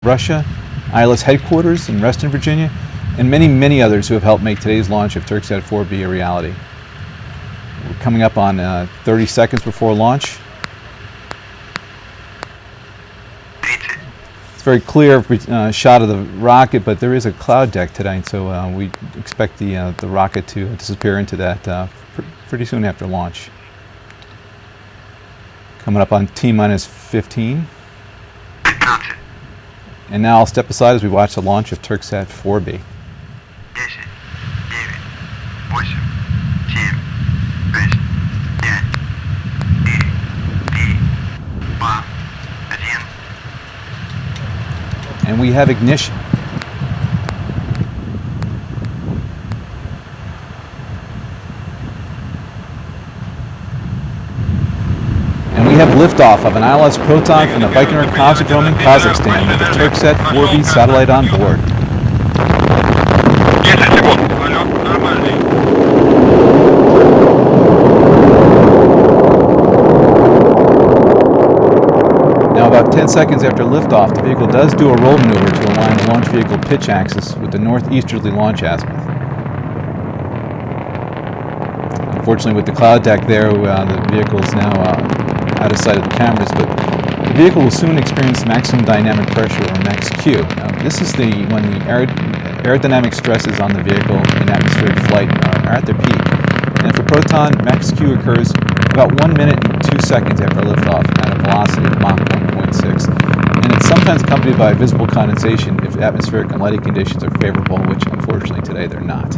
Russia, ILS headquarters in Reston, Virginia, and many, many others who have helped make today's launch of Turksat 4B a reality. We're coming up on 30 seconds before launch. It's a very clear shot of the rocket, but there is a cloud deck tonight, so we expect the rocket to disappear into that pretty soon after launch. Coming up on T-minus 15. And now I'll step aside as we watch the launch of Turksat 4B. And we have ignition. And we have liftoff of an ILS Proton from the Baykonur Cosmodrome in Kazakhstan with the Turksat 4B satellite on board. Now, about 10 seconds after liftoff, the vehicle does do a roll maneuver to align the launch vehicle pitch axis with the northeasterly launch azimuth. Unfortunately, with the cloud deck there, the vehicle is now out of sight of the cameras, but the vehicle will soon experience maximum dynamic pressure, or max Q. Now, this is when the aerodynamic stresses on the vehicle in atmospheric flight are at their peak. And for Proton, max Q occurs about 1 minute and 2 seconds after liftoff at a velocity of Mach 1.6. And it's sometimes accompanied by visible condensation if atmospheric and lighting conditions are favorable, which unfortunately today they're not.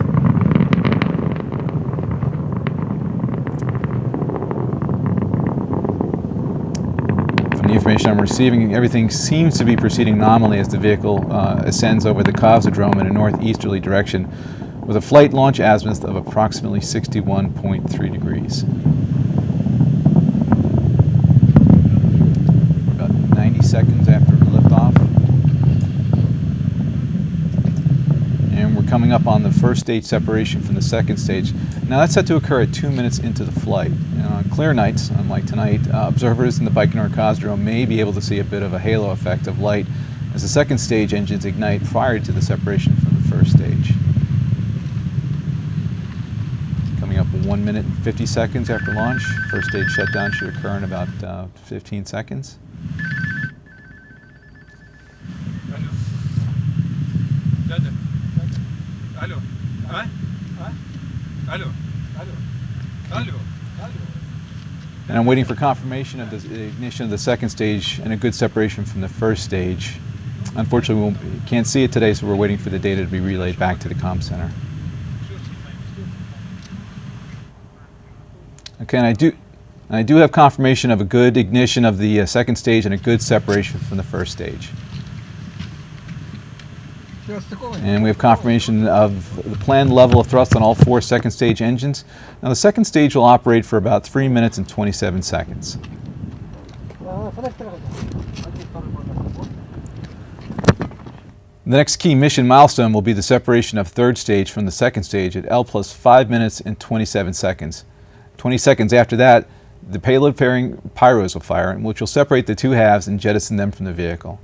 From the information I'm receiving, everything seems to be proceeding nominally as the vehicle ascends over the Cosmodrome in a northeasterly direction with a flight launch azimuth of approximately 61.3 degrees. About 90 seconds after liftoff. And we're coming up on the first stage separation from the second stage. Now that's set to occur at 2 minutes into the flight. On clear nights, unlike tonight, observers in the Baykonur Cosmodrome may be able to see a bit of a halo effect of light as the second stage engines ignite prior to the separation from the first stage. Coming up 1 minute and 50 seconds after launch. First stage shutdown should occur in about 15 seconds. And I'm waiting for confirmation of the ignition of the second stage and a good separation from the first stage. Unfortunately, we can't see it today, so we're waiting for the data to be relayed back to the comm center. Okay, and I do have confirmation of a good ignition of the second stage and a good separation from the first stage. And we have confirmation of the planned level of thrust on all 4 second stage engines. Now the second stage will operate for about 3 minutes and 27 seconds. The next key mission milestone will be the separation of third stage from the second stage at L plus 5 minutes and 27 seconds. 20 seconds after that, the payload pairing pyros will fire, which will separate the two halves and jettison them from the vehicle.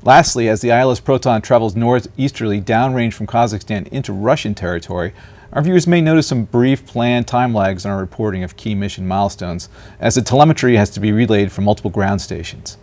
Lastly, as the ILS Proton travels northeasterly downrange from Kazakhstan into Russian territory, our viewers may notice some brief planned time lags in our reporting of key mission milestones, as the telemetry has to be relayed from multiple ground stations.